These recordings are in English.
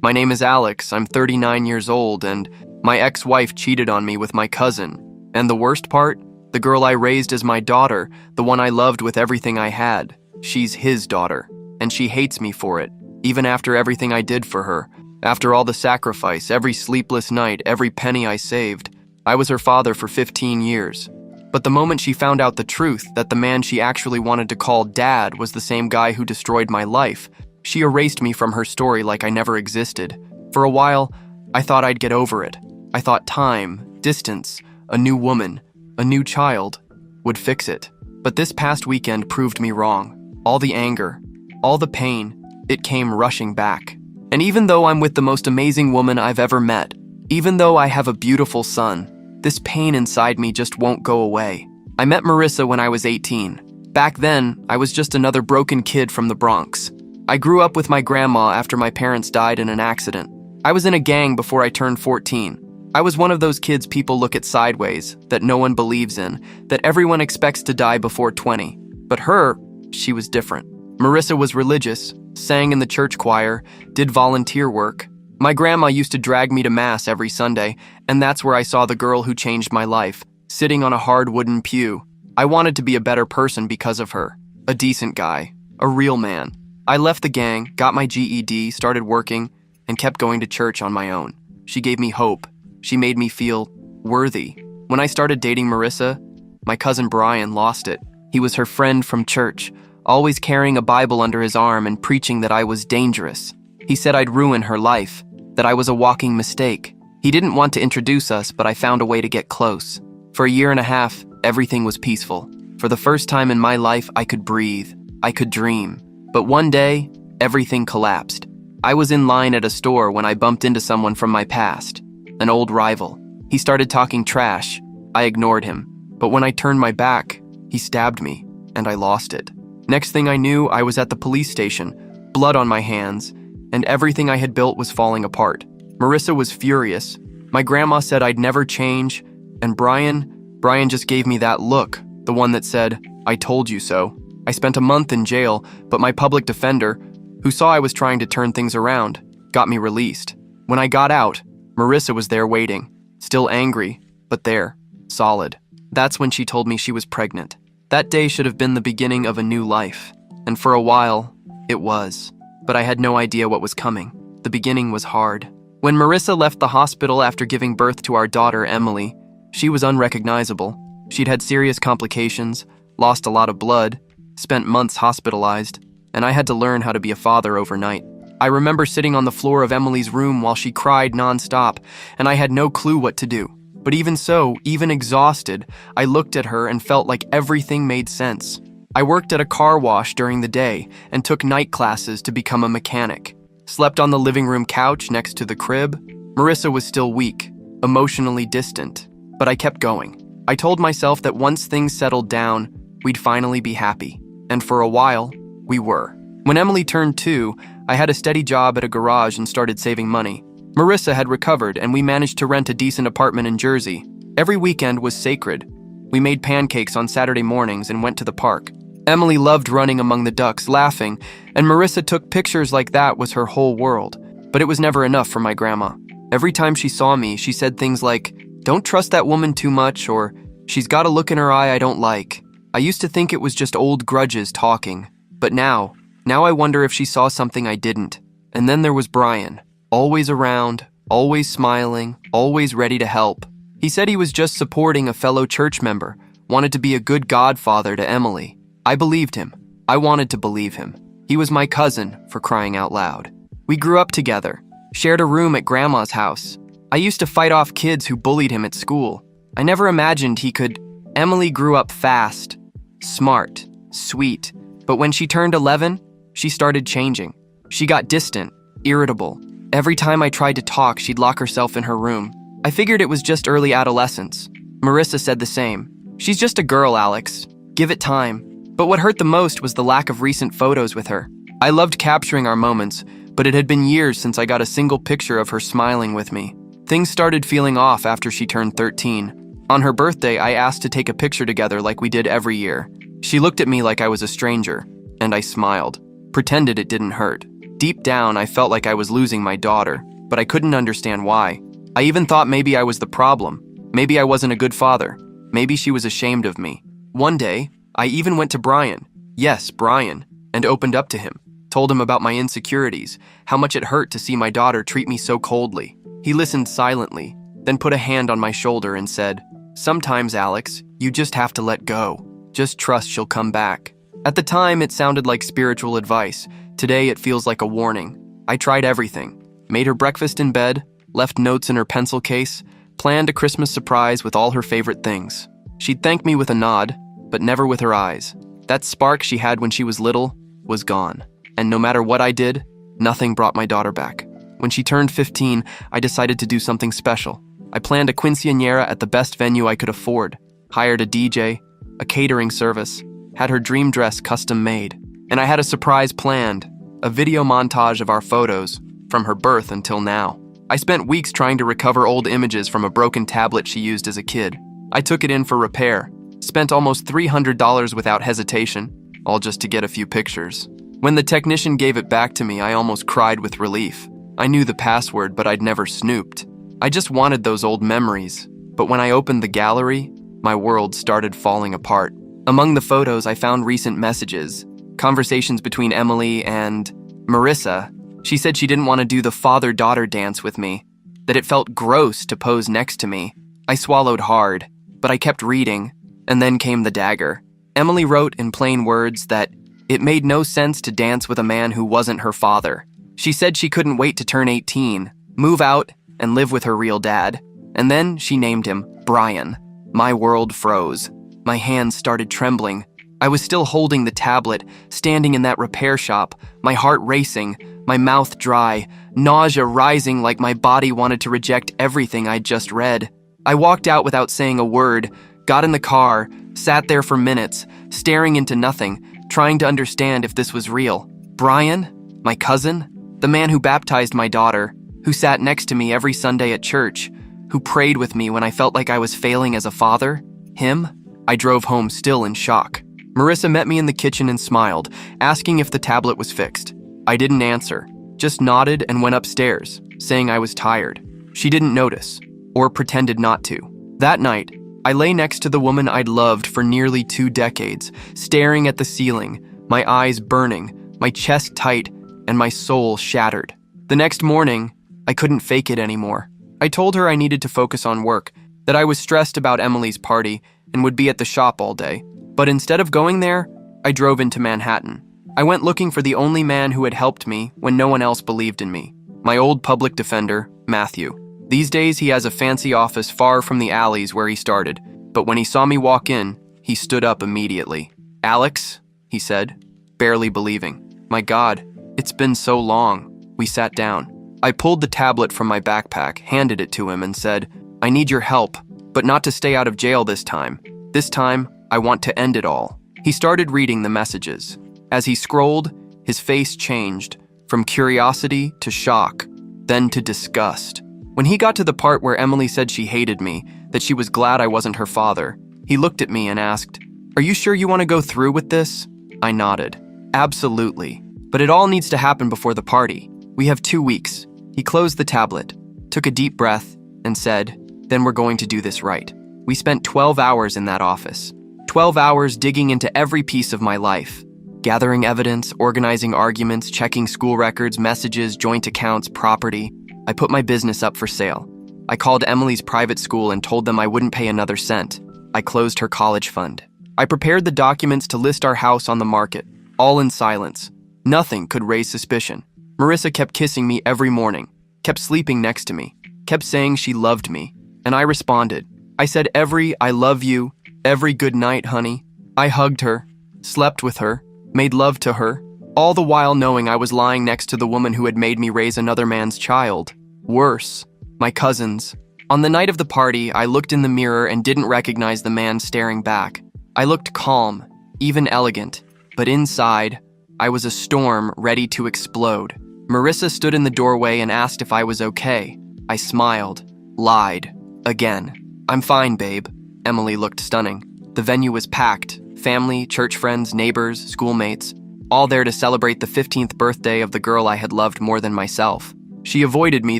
My name is Alex, I'm 39 years old, and my ex-wife cheated on me with my cousin. And the worst part? The girl I raised as my daughter, the one I loved with everything I had. She's his daughter, and she hates me for it, even after everything I did for her. After all the sacrifice, every sleepless night, every penny I saved. I was her father for 15 years. But the moment she found out the truth, that the man she actually wanted to call dad was the same guy who destroyed my life, she erased me from her story like I never existed. For a while, I thought I'd get over it. I thought time, distance, a new woman, a new child would fix it. But this past weekend proved me wrong. All the anger, all the pain, it came rushing back. And even though I'm with the most amazing woman I've ever met, even though I have a beautiful son, this pain inside me just won't go away. I met Marissa when I was 18. Back then, I was just another broken kid from the Bronx. I grew up with my grandma after my parents died in an accident. I was in a gang before I turned 14. I was one of those kids people look at sideways, that no one believes in, that everyone expects to die before 20. But her, she was different. Marissa was religious, sang in the church choir, did volunteer work. My grandma used to drag me to mass every Sunday, and that's where I saw the girl who changed my life, sitting on a hard wooden pew. I wanted to be a better person because of her. A decent guy. A real man. I left the gang, got my GED, started working, and kept going to church on my own. She gave me hope. She made me feel worthy. When I started dating Marissa, my cousin Brian lost it. He was her friend from church, always carrying a Bible under his arm and preaching that I was dangerous. He said I'd ruin her life, that I was a walking mistake. He didn't want to introduce us, but I found a way to get close. For a year and a half, everything was peaceful. For the first time in my life, I could breathe. I could dream. But one day, everything collapsed. I was in line at a store when I bumped into someone from my past, an old rival. He started talking trash. I ignored him. But when I turned my back, he stabbed me, and I lost it. Next thing I knew, I was at the police station, blood on my hands, and everything I had built was falling apart. Marissa was furious. My grandma said I'd never change, and Brian just gave me that look, the one that said, "I told you so." I spent a month in jail, but my public defender, who saw I was trying to turn things around, got me released. When I got out, Marissa was there waiting, still angry, but there, solid. That's when she told me she was pregnant. That day should have been the beginning of a new life, and for a while, it was. But I had no idea what was coming. The beginning was hard. When Marissa left the hospital after giving birth to our daughter, Emily, she was unrecognizable. She'd had serious complications, lost a lot of blood, spent months hospitalized, and I had to learn how to be a father overnight. I remember sitting on the floor of Emily's room while she cried nonstop, and I had no clue what to do. But even so, even exhausted, I looked at her and felt like everything made sense. I worked at a car wash during the day and took night classes to become a mechanic. Slept on the living room couch next to the crib. Marissa was still weak, emotionally distant, but I kept going. I told myself that once things settled down, we'd finally be happy. And for a while, we were. When Emily turned 2, I had a steady job at a garage and started saving money. Marissa had recovered, and we managed to rent a decent apartment in Jersey. Every weekend was sacred. We made pancakes on Saturday mornings and went to the park. Emily loved running among the ducks, laughing, and Marissa took pictures like that was her whole world. But it was never enough for my grandma. Every time she saw me, she said things like, "Don't trust that woman too much," or "She's got a look in her eye I don't like." I used to think it was just old grudges talking. But now I wonder if she saw something I didn't. And then there was Brian. Always around, always smiling, always ready to help. He said he was just supporting a fellow church member, wanted to be a good godfather to Emily. I believed him. I wanted to believe him. He was my cousin, for crying out loud. We grew up together, shared a room at Grandma's house. I used to fight off kids who bullied him at school. I never imagined he could. Emily grew up fast, smart, sweet, but when she turned 11, she started changing. She got distant, irritable. Every time I tried to talk, she'd lock herself in her room. I figured it was just early adolescence. Marissa said the same. "She's just a girl, Alex. Give it time." But what hurt the most was the lack of recent photos with her. I loved capturing our moments, but it had been years since I got a single picture of her smiling with me. Things started feeling off after she turned 13. On her birthday, I asked to take a picture together like we did every year. She looked at me like I was a stranger, and I smiled, pretended it didn't hurt. Deep down, I felt like I was losing my daughter, but I couldn't understand why. I even thought maybe I was the problem. Maybe I wasn't a good father. Maybe she was ashamed of me. One day, I even went to Brian, yes, Brian, and opened up to him. Told him about my insecurities, how much it hurt to see my daughter treat me so coldly. He listened silently, then put a hand on my shoulder and said, "Sometimes, Alex, you just have to let go. Just trust she'll come back." At the time, it sounded like spiritual advice. Today, it feels like a warning. I tried everything. Made her breakfast in bed, left notes in her pencil case, planned a Christmas surprise with all her favorite things. She'd thank me with a nod, but never with her eyes. That spark she had when she was little was gone. And no matter what I did, nothing brought my daughter back. When she turned 15, I decided to do something special. I planned a quinceañera at the best venue I could afford, hired a DJ, a catering service, had her dream dress custom made, and I had a surprise planned, a video montage of our photos, from her birth until now. I spent weeks trying to recover old images from a broken tablet she used as a kid. I took it in for repair, spent almost $300 without hesitation, all just to get a few pictures. When the technician gave it back to me, I almost cried with relief. I knew the password, but I'd never snooped. I just wanted those old memories, but when I opened the gallery, my world started falling apart. Among the photos, I found recent messages, conversations between Emily and Marissa. She said she didn't want to do the father-daughter dance with me, that it felt gross to pose next to me. I swallowed hard, but I kept reading, and then came the dagger. Emily wrote in plain words that it made no sense to dance with a man who wasn't her father. She said she couldn't wait to turn 18, move out, and live with her real dad. And then she named him Brian. My world froze. My hands started trembling. I was still holding the tablet, standing in that repair shop, my heart racing, my mouth dry, nausea rising like my body wanted to reject everything I'd just read. I walked out without saying a word, got in the car, sat there for minutes, staring into nothing, trying to understand if this was real. Brian, my cousin, the man who baptized my daughter, who sat next to me every Sunday at church, who prayed with me when I felt like I was failing as a father, him? I drove home still in shock. Marissa met me in the kitchen and smiled, asking if the tablet was fixed. I didn't answer, just nodded and went upstairs, saying I was tired. She didn't notice, or pretended not to. That night, I lay next to the woman I'd loved for nearly 2 decades, staring at the ceiling, my eyes burning, my chest tight, and my soul shattered. The next morning, I couldn't fake it anymore. I told her I needed to focus on work, that I was stressed about Emily's party and would be at the shop all day. But instead of going there, I drove into Manhattan. I went looking for the only man who had helped me when no one else believed in me. My old public defender, Matthew. These days, he has a fancy office far from the alleys where he started, but when he saw me walk in, he stood up immediately. "Alex," he said, barely believing. "My God, it's been so long." We sat down. I pulled the tablet from my backpack, handed it to him, and said, "I need your help, but not to stay out of jail this time. This time, I want to end it all." He started reading the messages. As he scrolled, his face changed, from curiosity to shock, then to disgust. When he got to the part where Emily said she hated me, that she was glad I wasn't her father, he looked at me and asked, "Are you sure you want to go through with this?" I nodded. "Absolutely. But it all needs to happen before the party. We have 2 weeks." He closed the tablet, took a deep breath, and said, "Then we're going to do this right." We spent 12 hours in that office. 12 hours digging into every piece of my life. Gathering evidence, organizing arguments, checking school records, messages, joint accounts, property. I put my business up for sale. I called Emily's private school and told them I wouldn't pay another cent. I closed her college fund. I prepared the documents to list our house on the market, all in silence. Nothing could raise suspicion. Marissa kept kissing me every morning, kept sleeping next to me, kept saying she loved me, and I responded. I said every "I love you," every "good night, honey." I hugged her, slept with her, made love to her, all the while knowing I was lying next to the woman who had made me raise another man's child. Worse, my cousins. On the night of the party, I looked in the mirror and didn't recognize the man staring back. I looked calm, even elegant, but inside, I was a storm ready to explode. Marissa stood in the doorway and asked if I was okay. I smiled, lied, again. "I'm fine, babe." Emily looked stunning. The venue was packed. Family, church friends, neighbors, schoolmates. all there to celebrate the 15th birthday of the girl I had loved more than myself. She avoided me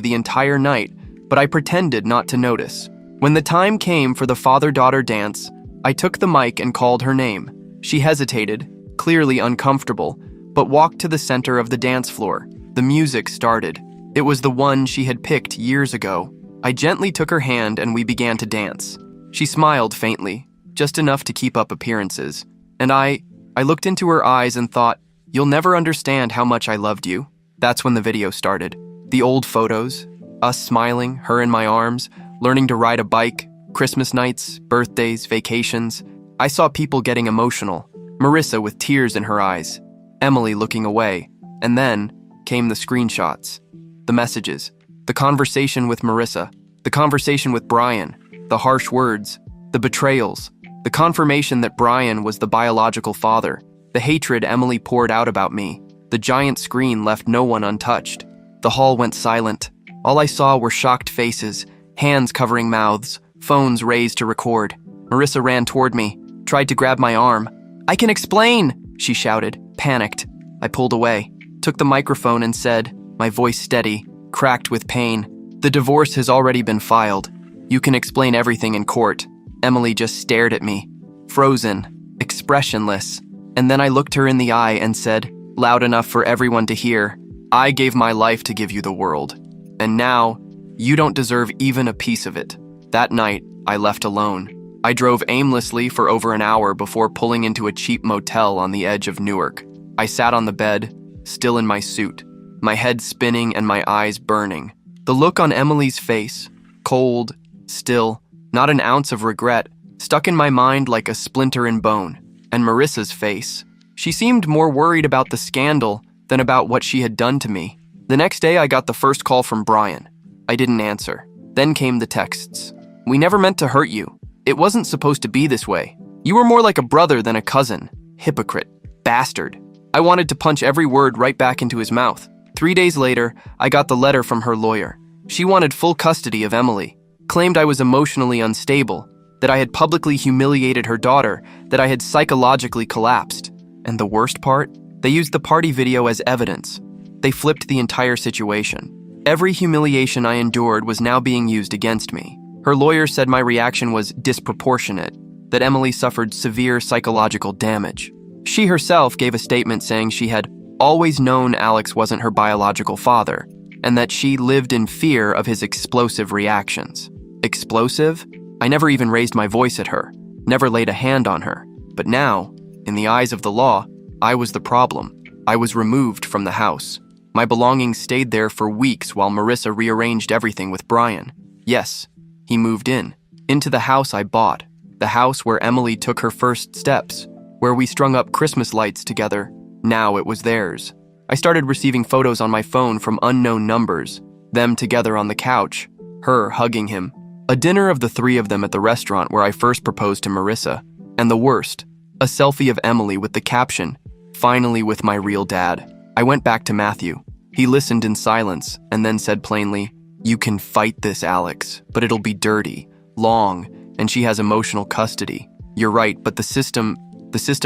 the entire night, but I pretended not to notice. When the time came for the father-daughter dance, I took the mic and called her name. She hesitated, clearly uncomfortable, but walked to the center of the dance floor. The music started. It was the one she had picked years ago. I gently took her hand and we began to dance. She smiled faintly, just enough to keep up appearances. And I looked into her eyes and thought, "You'll never understand how much I loved you." That's when the video started. The old photos, us smiling, her in my arms, learning to ride a bike, Christmas nights, birthdays, vacations. I saw people getting emotional. Marissa with tears in her eyes, Emily looking away, and then came the screenshots, the messages, the conversation with Marissa, the conversation with Brian, the harsh words, the betrayals, the confirmation that Brian was the biological father, the hatred Emily poured out about me. The giant screen left no one untouched. The hall went silent. All I saw were shocked faces, hands covering mouths, phones raised to record. Marissa ran toward me, tried to grab my arm. "I can explain," she shouted, panicked. I pulled away, took the microphone and said, my voice steady, cracked with pain, "The divorce has already been filed. You can explain everything in court." Emily just stared at me, frozen, expressionless. And then I looked her in the eye and said, loud enough for everyone to hear, "I gave my life to give you the world. And now, you don't deserve even a piece of it." That night, I left alone. I drove aimlessly for over an hour before pulling into a cheap motel on the edge of Newark. I sat on the bed, still in my suit, my head spinning and my eyes burning. The look on Emily's face, cold, still, not an ounce of regret, stuck in my mind like a splinter in bone. And Marissa's face. She seemed more worried about the scandal than about what she had done to me. The next day, I got the first call from Brian. I didn't answer. Then came the texts. "We never meant to hurt you. It wasn't supposed to be this way. You were more like a brother than a cousin. Hypocrite. Bastard." I wanted to punch every word right back into his mouth. 3 days later, I got the letter from her lawyer. She wanted full custody of Emily, claimed I was emotionally unstable, that I had publicly humiliated her daughter, that I had psychologically collapsed. And the worst part? They used the party video as evidence. They flipped the entire situation. Every humiliation I endured was now being used against me. Her lawyer said my reaction was disproportionate, that Emily suffered severe psychological damage. She herself gave a statement saying she had always known Alex wasn't her biological father, and that she lived in fear of his explosive reactions. Explosive? I never even raised my voice at her, never laid a hand on her. But now, in the eyes of the law, I was the problem. I was removed from the house. My belongings stayed there for weeks while Marissa rearranged everything with Brian. Yes, he moved into the house I bought, the house where Emily took her first steps, where we strung up Christmas lights together. Now it was theirs. I started receiving photos on my phone from unknown numbers, them together on the couch, her hugging him. A dinner of the three of them at the restaurant where I first proposed to Marissa. And the worst, a selfie of Emily with the caption, "Finally with my real dad." I went back to Matthew. He listened in silence and then said plainly, "You can fight this, Alex, but it'll be dirty, long, and she has emotional custody. You're right, but the system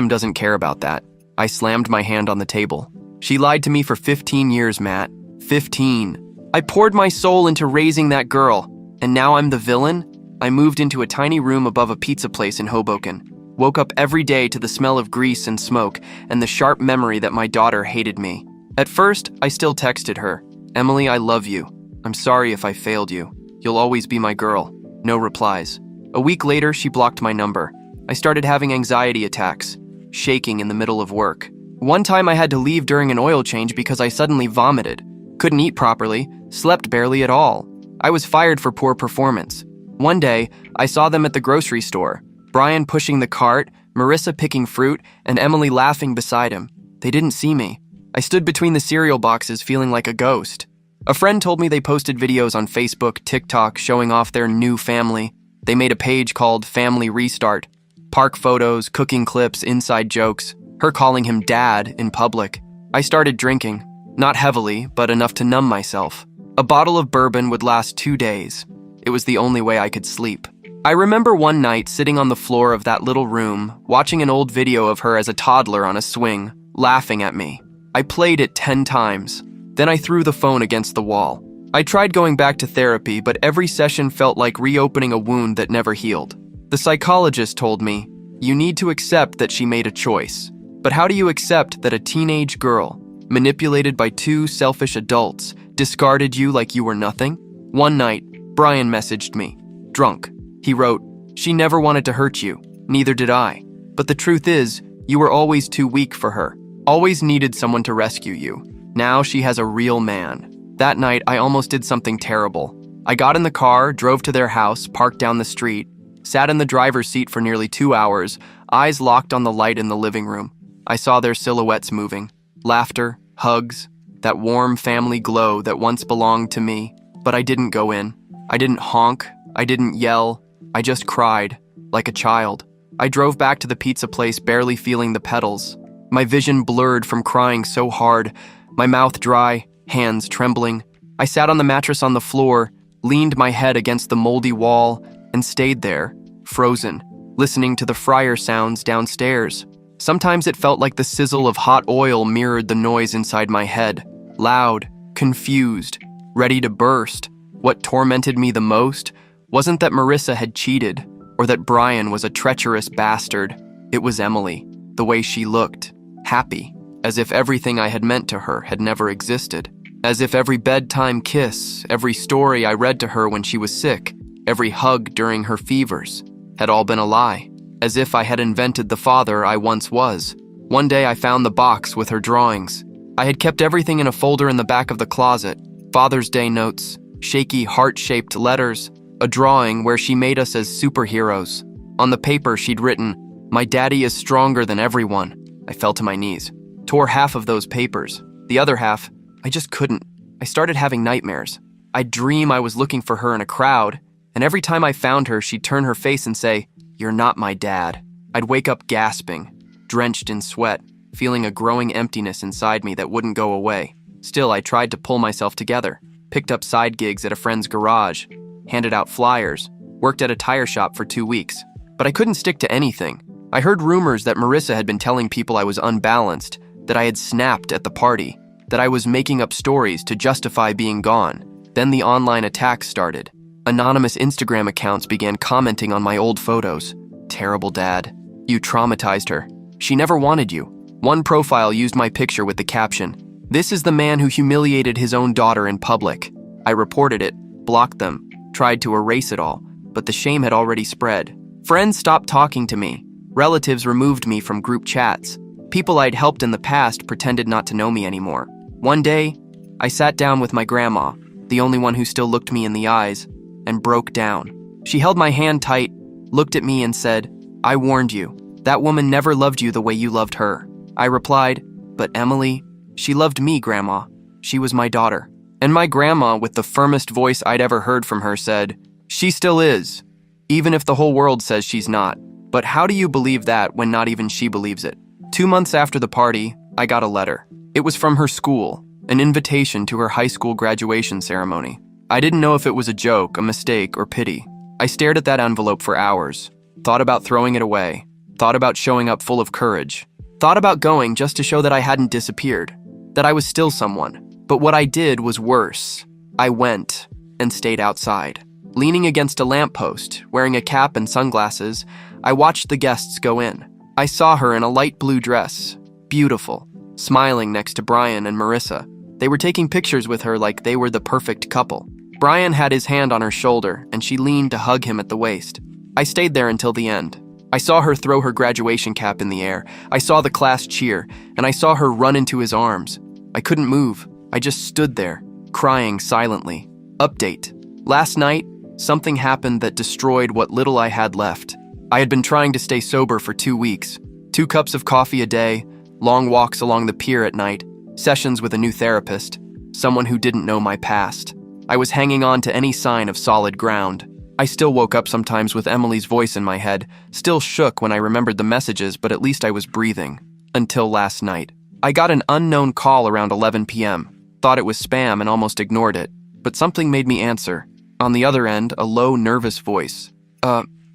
doesn't care about that." I slammed my hand on the table. "She lied to me for 15 years, Matt. 15. I poured my soul into raising that girl. And now I'm the villain?" I moved into a tiny room above a pizza place in Hoboken. Woke up every day to the smell of grease and smoke and the sharp memory that my daughter hated me. At first, I still texted her, "Emily, I love you. I'm sorry if I failed you. You'll always be my girl." No replies. A week later, she blocked my number. I started having anxiety attacks, shaking in the middle of work. One time I had to leave during an oil change because I suddenly vomited. Couldn't eat properly, slept barely at all. I was fired for poor performance. One day, I saw them at the grocery store. Brian pushing the cart, Marissa picking fruit, and Emily laughing beside him. They didn't see me. I stood between the cereal boxes feeling like a ghost. A friend told me they posted videos on Facebook, TikTok, showing off their new family. They made a page called Family Restart. Park photos, cooking clips, inside jokes, her calling him dad in public. I started drinking. Not heavily, but enough to numb myself. A bottle of bourbon would last 2 days. It was the only way I could sleep. I remember one night sitting on the floor of that little room, watching an old video of her as a toddler on a swing, laughing at me. I played it 10 times. Then I threw the phone against the wall. I tried going back to therapy, but every session felt like reopening a wound that never healed. The psychologist told me, "You need to accept that she made a choice." But how do you accept that a teenage girl, manipulated by two selfish adults, discarded you like you were nothing? One night, Brian messaged me, drunk. He wrote, "She never wanted to hurt you, neither did I. But the truth is, you were always too weak for her, always needed someone to rescue you. Now she has a real man." That night, I almost did something terrible. I got in the car, drove to their house, parked down the street, sat in the driver's seat for nearly 2 hours, eyes locked on the light in the living room. I saw their silhouettes moving. Laughter, hugs, that warm family glow that once belonged to me. But I didn't go in. I didn't honk. I didn't yell. I just cried, like a child. I drove back to the pizza place barely feeling the pedals. My vision blurred from crying so hard, my mouth dry, hands trembling. I sat on the mattress on the floor, leaned my head against the moldy wall, and stayed there, frozen, listening to the fryer sounds downstairs. Sometimes it felt like the sizzle of hot oil mirrored the noise inside my head. Loud, confused, ready to burst. What tormented me the most wasn't that Marissa had cheated, or that Brian was a treacherous bastard. It was Emily, the way she looked, happy, as if everything I had meant to her had never existed. As if every bedtime kiss, every story I read to her when she was sick, every hug during her fevers, had all been a lie. As if I had invented the father I once was. One day I found the box with her drawings. I had kept everything in a folder in the back of the closet. Father's Day notes, shaky heart-shaped letters, a drawing where she made us as superheroes. On the paper she'd written, "My daddy is stronger than everyone." I fell to my knees, tore half of those papers. The other half, I just couldn't. I started having nightmares. I'd dream I was looking for her in a crowd, and every time I found her, she'd turn her face and say, "You're not my dad." I'd wake up gasping, drenched in sweat, feeling a growing emptiness inside me that wouldn't go away. Still, I tried to pull myself together, picked up side gigs at a friend's garage, handed out flyers, worked at a tire shop for 2 weeks. But I couldn't stick to anything. I heard rumors that Marissa had been telling people I was unbalanced, that I had snapped at the party, that I was making up stories to justify being gone. Then the online attacks started. Anonymous Instagram accounts began commenting on my old photos. "Terrible dad. You traumatized her. She never wanted you." One profile used my picture with the caption, "This is the man who humiliated his own daughter in public." I reported it, blocked them, tried to erase it all, but the shame had already spread. Friends stopped talking to me. Relatives removed me from group chats. People I'd helped in the past pretended not to know me anymore. One day, I sat down with my grandma, the only one who still looked me in the eyes, and broke down. She held my hand tight, looked at me and said, "I warned you. That woman never loved you the way you loved her." I replied, "But Emily, she loved me, Grandma. She was my daughter." And my grandma, with the firmest voice I'd ever heard from her, said, "She still is, even if the whole world says she's not. But how do you believe that when not even she believes it?" 2 months after the party, I got a letter. It was from her school, an invitation to her high school graduation ceremony. I didn't know if it was a joke, a mistake, or pity. I stared at that envelope for hours, thought about throwing it away, thought about showing up full of courage, thought about going just to show that I hadn't disappeared, that I was still someone. But what I did was worse. I went and stayed outside. Leaning against a lamppost, wearing a cap and sunglasses, I watched the guests go in. I saw her in a light blue dress, beautiful, smiling next to Brian and Marissa. They were taking pictures with her like they were the perfect couple. Brian had his hand on her shoulder, and she leaned to hug him at the waist. I stayed there until the end. I saw her throw her graduation cap in the air. I saw the class cheer, and I saw her run into his arms. I couldn't move. I just stood there, crying silently. Update. Last night, something happened that destroyed what little I had left. I had been trying to stay sober for 2 weeks. 2 cups of coffee a day, long walks along the pier at night, sessions with a new therapist, someone who didn't know my past. I was hanging on to any sign of solid ground. I still woke up sometimes with Emily's voice in my head, still shook when I remembered the messages, but at least I was breathing. Until last night. I got an unknown call around 11 p.m., thought it was spam and almost ignored it, but something made me answer. On the other end, a low, nervous voice.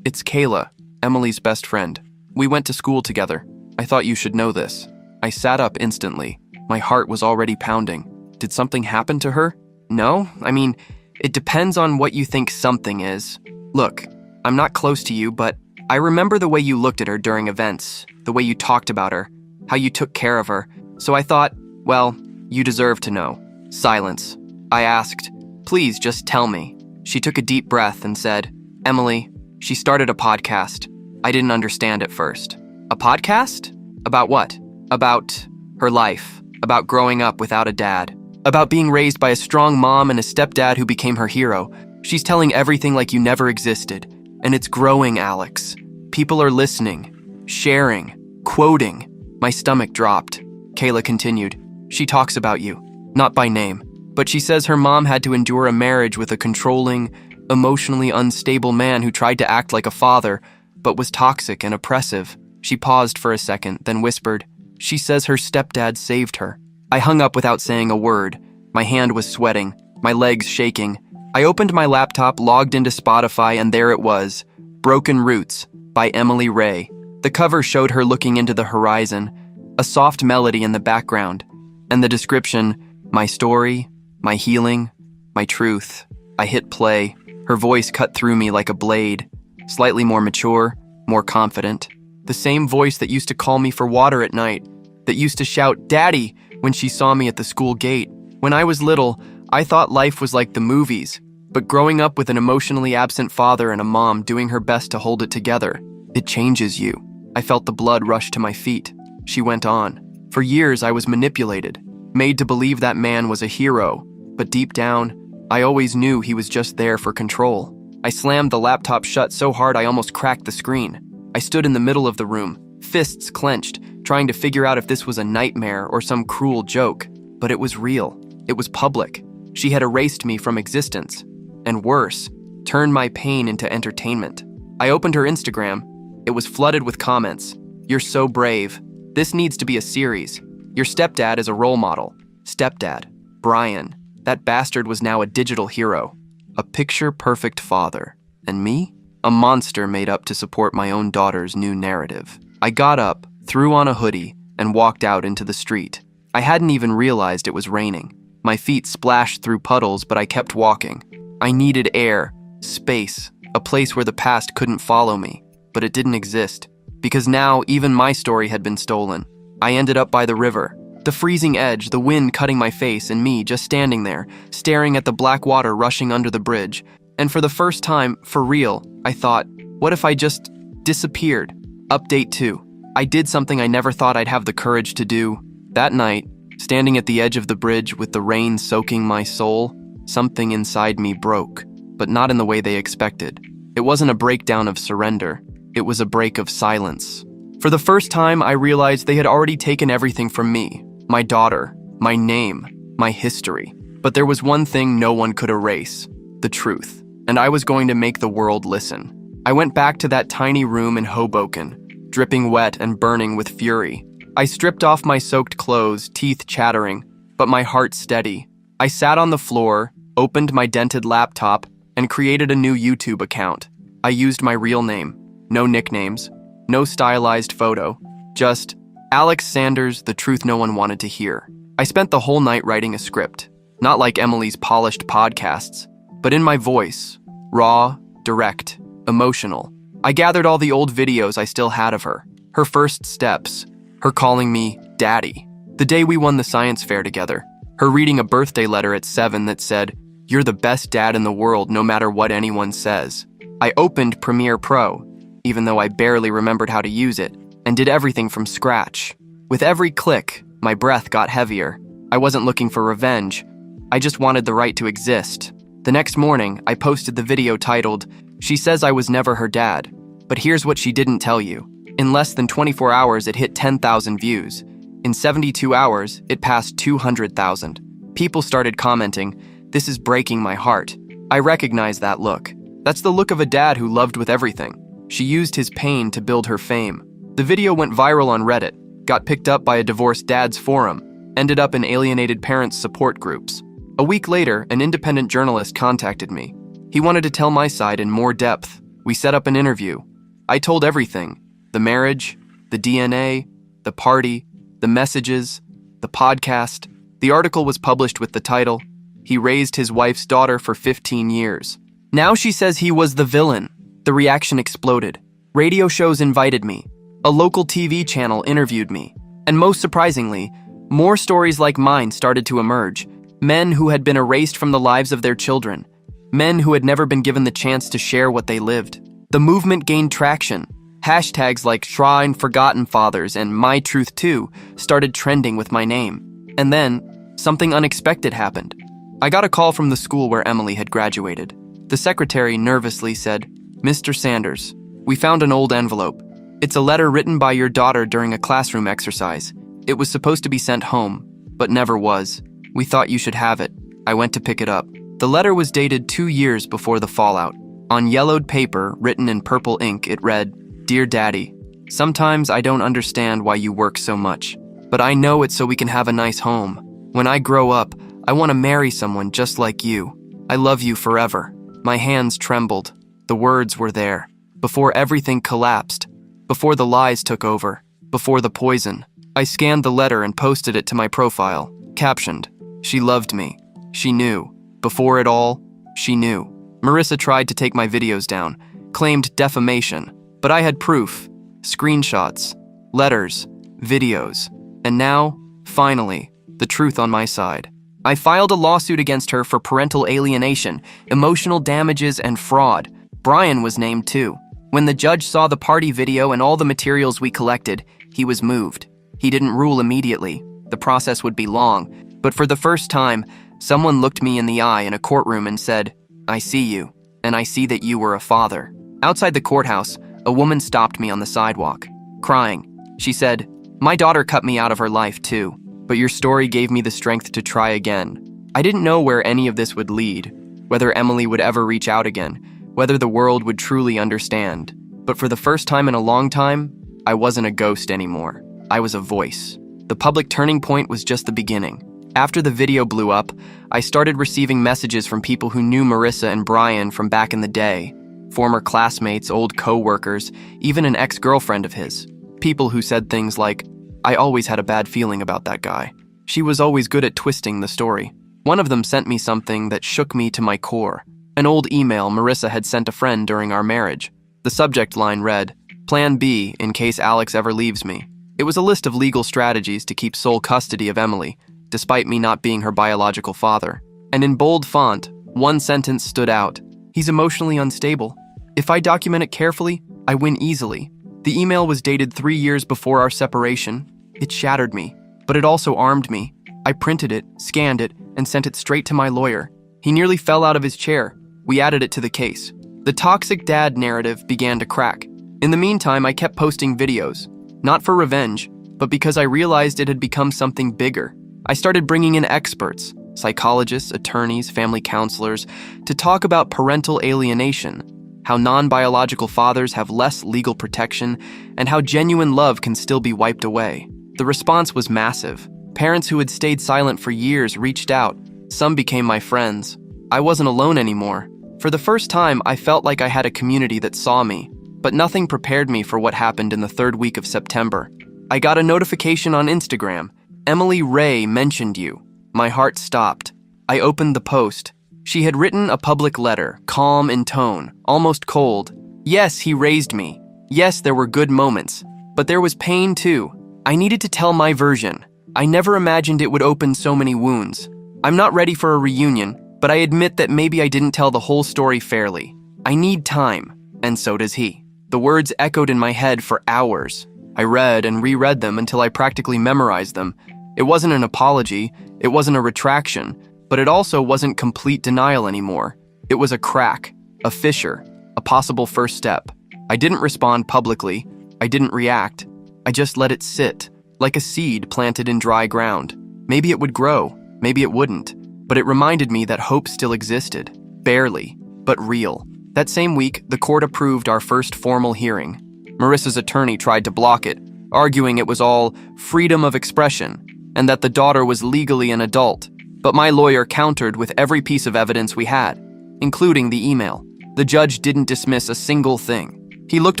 It's Kayla, Emily's best friend. We went to school together. I thought you should know this." I sat up instantly. My heart was already pounding. Did something happen to her? No, I mean, it depends on what you think something is. Look, I'm not close to you, but I remember the way you looked at her during events, the way you talked about her, how you took care of her. So I thought, well, you deserve to know. Silence. I asked, please just tell me. She took a deep breath and said, Emily, she started a podcast. I didn't understand at first. A podcast? About what? About her life, about growing up without a dad, about being raised by a strong mom and a stepdad who became her hero. She's telling everything like you never existed. And it's growing, Alex. People are listening, sharing, quoting. My stomach dropped. Kayla continued. She talks about you, not by name, but she says her mom had to endure a marriage with a controlling, emotionally unstable man who tried to act like a father, but was toxic and oppressive. She paused for a second, then whispered, she says her stepdad saved her. I hung up without saying a word. My hand was sweating, my legs shaking. I opened my laptop, logged into Spotify, and there it was, Broken Roots by Emily Ray. The cover showed her looking into the horizon, a soft melody in the background, and the description, my story, my healing, my truth. I hit play. Her voice cut through me like a blade, slightly more mature, more confident. The same voice that used to call me for water at night, that used to shout, Daddy, when she saw me at the school gate. When I was little, I thought life was like the movies, but growing up with an emotionally absent father and a mom doing her best to hold it together, it changes you. I felt the blood rush to my feet. She went on. For years, I was manipulated, made to believe that man was a hero, but deep down, I always knew he was just there for control. I slammed the laptop shut so hard I almost cracked the screen. I stood in the middle of the room, fists clenched, trying to figure out if this was a nightmare or some cruel joke. But it was real. It was public. She had erased me from existence. And worse, turned my pain into entertainment. I opened her Instagram. It was flooded with comments. You're so brave. This needs to be a series. Your stepdad is a role model. Stepdad, Brian. That bastard was now a digital hero. A picture-perfect father. And me? A monster made up to support my own daughter's new narrative. I got up, threw on a hoodie, and walked out into the street. I hadn't even realized it was raining. My feet splashed through puddles, but I kept walking. I needed air, space, a place where the past couldn't follow me. But it didn't exist, because now even my story had been stolen. I ended up by the river. The freezing edge, the wind cutting my face, and me just standing there, staring at the black water rushing under the bridge. And for the first time, for real, I thought, what if I just disappeared? Update 2. I did something I never thought I'd have the courage to do. That night, standing at the edge of the bridge with the rain soaking my soul, something inside me broke, but not in the way they expected. It wasn't a breakdown of surrender. It was a break of silence. For the first time, I realized they had already taken everything from me. My daughter, my name, my history. But there was one thing no one could erase, the truth. And I was going to make the world listen. I went back to that tiny room in Hoboken, dripping wet and burning with fury. I stripped off my soaked clothes, teeth chattering, but my heart steady. I sat on the floor, opened my dented laptop, and created a new YouTube account. I used my real name, no nicknames, no stylized photo, just Alex Sanders, the truth no one wanted to hear. I spent the whole night writing a script, not like Emily's polished podcasts, but in my voice, raw, direct, emotional. I gathered all the old videos I still had of her, her first steps, her calling me Daddy, the day we won the science fair together, her reading a birthday letter at 7 that said, "You're the best dad in the world no matter what anyone says." I opened Premiere Pro, even though I barely remembered how to use it, and did everything from scratch. With every click, my breath got heavier. I wasn't looking for revenge. I just wanted the right to exist. The next morning, I posted the video titled, "She says I was never her dad, but here's what she didn't tell you." In less than 24 hours, it hit 10,000 views. In 72 hours, it passed 200,000. People started commenting, "This is breaking my heart." I recognize that look. That's the look of a dad who loved with everything. She used his pain to build her fame. The video went viral on Reddit, got picked up by a divorced dads forum, ended up in alienated parents support groups. A week later, an independent journalist contacted me. He wanted to tell my side in more depth. We set up an interview. I told everything. The marriage, the DNA, the party, the messages, the podcast. The article was published with the title, "He Raised His Wife's Daughter for 15 Years. Now she says he was the villain." The reaction exploded. Radio shows invited me. A local TV channel interviewed me. And most surprisingly, more stories like mine started to emerge. Men who had been erased from the lives of their children. Men who had never been given the chance to share what they lived. The movement gained traction. Hashtags like Shrine Forgotten Fathers and My Truth Too started trending with my name. And then, something unexpected happened. I got a call from the school where Emily had graduated. The secretary nervously said, "Mr. Sanders, we found an old envelope. It's a letter written by your daughter during a classroom exercise. It was supposed to be sent home, but never was. We thought you should have it." I went to pick it up. The letter was dated 2 years before the fallout. On yellowed paper, written in purple ink, it read, "Dear Daddy, sometimes I don't understand why you work so much, but I know it's so we can have a nice home. When I grow up, I want to marry someone just like you. I love you forever." My hands trembled. The words were there. Before everything collapsed. Before the lies took over. Before the poison. I scanned the letter and posted it to my profile. Captioned, "She loved me. She knew. Before it all, she knew." Marissa tried to take my videos down, claimed defamation, but I had proof, screenshots, letters, videos, and now, finally, the truth on my side. I filed a lawsuit against her for parental alienation, emotional damages, and fraud. Brian was named too. When the judge saw the party video and all the materials we collected, he was moved. He didn't rule immediately. The process would be long, but for the first time, someone looked me in the eye in a courtroom and said, "I see you, and I see that you were a father." Outside the courthouse, a woman stopped me on the sidewalk, crying. She said, "My daughter cut me out of her life too, but your story gave me the strength to try again." I didn't know where any of this would lead, whether Emily would ever reach out again, whether the world would truly understand. But for the first time in a long time, I wasn't a ghost anymore. I was a voice. The public turning point was just the beginning. After the video blew up, I started receiving messages from people who knew Marissa and Brian from back in the day. Former classmates, old co-workers, even an ex-girlfriend of his. People who said things like, "I always had a bad feeling about that guy. She was always good at twisting the story." One of them sent me something that shook me to my core. An old email Marissa had sent a friend during our marriage. The subject line read, "Plan B in case Alex ever leaves me." It was a list of legal strategies to keep sole custody of Emily, despite me not being her biological father. And in bold font, one sentence stood out. "He's emotionally unstable. If I document it carefully, I win easily." The email was dated 3 years before our separation. It shattered me, but it also armed me. I printed it, scanned it, and sent it straight to my lawyer. He nearly fell out of his chair. We added it to the case. The toxic dad narrative began to crack. In the meantime, I kept posting videos, not for revenge, but because I realized it had become something bigger. I started bringing in experts, psychologists, attorneys, family counselors, to talk about parental alienation, how non-biological fathers have less legal protection, and how genuine love can still be wiped away. The response was massive. Parents who had stayed silent for years reached out. Some became my friends. I wasn't alone anymore. For the first time, I felt like I had a community that saw me, but nothing prepared me for what happened in the 3rd week of September. I got a notification on Instagram. "Emily Ray mentioned you." My heart stopped. I opened the post. She had written a public letter, calm in tone, almost cold. Yes, he raised me. Yes, there were good moments, but there was pain too. I needed to tell my version. I never imagined it would open so many wounds. I'm not ready for a reunion, but I admit that maybe I didn't tell the whole story fairly. I need time, and so does he. The words echoed in my head for hours. I read and reread them until I practically memorized them. It wasn't an apology, it wasn't a retraction, but it also wasn't complete denial anymore. It was a crack, a fissure, a possible first step. I didn't respond publicly. I didn't react. I just let it sit, like a seed planted in dry ground. Maybe it would grow, maybe it wouldn't, but it reminded me that hope still existed. Barely, but real. That same week, the court approved our first formal hearing. Marissa's attorney tried to block it, arguing it was all freedom of expression and that the daughter was legally an adult. But my lawyer countered with every piece of evidence we had, including the email. The judge didn't dismiss a single thing. He looked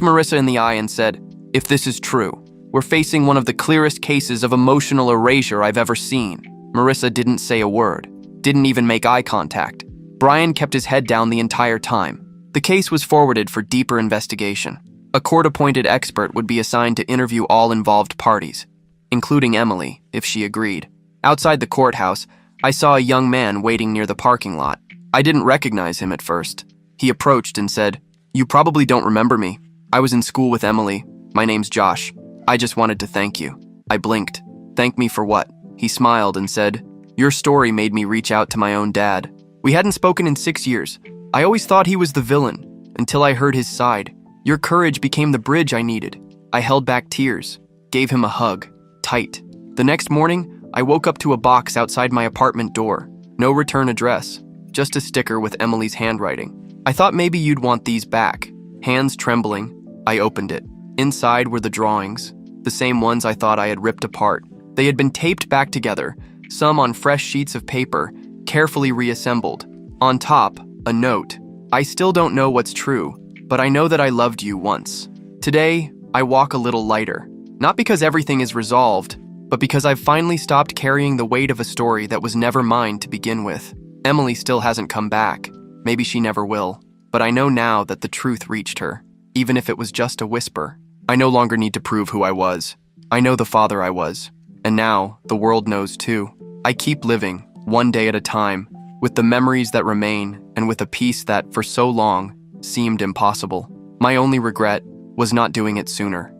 Marissa in the eye and said, "If this is true, We're facing one of the clearest cases of emotional erasure I've ever seen. Marissa didn't say a word, didn't even make eye contact. Brian kept his head down the entire time. The case was forwarded for deeper investigation. A court-appointed expert would be assigned to interview all involved parties, including Emily, if she agreed. Outside the courthouse, I saw a young man waiting near the parking lot. I didn't recognize him at first. He approached and said, "You probably don't remember me. I was in school with Emily. My name's Josh. I just wanted to thank you." I blinked. "Thank me for what?" He smiled and said, "Your story made me reach out to my own dad. We hadn't spoken in 6 years. I always thought he was the villain, until I heard his side. Your courage became the bridge I needed." I held back tears, gave him a hug, tight. The next morning, I woke up to a box outside my apartment door. No return address, just a sticker with Emily's handwriting. "I thought maybe you'd want these back." Hands trembling, I opened it. Inside were the drawings, the same ones I thought I had ripped apart. They had been taped back together, some on fresh sheets of paper, carefully reassembled. On top, a note. "I still don't know what's true, but I know that I loved you once." Today, I walk a little lighter. Not because everything is resolved, but because I've finally stopped carrying the weight of a story that was never mine to begin with. Emily still hasn't come back. Maybe she never will. But I know now that the truth reached her, even if it was just a whisper. I no longer need to prove who I was. I know the father I was. And now, the world knows too. I keep living, one day at a time, with the memories that remain and with a peace that, for so long, seemed impossible. My only regret was not doing it sooner.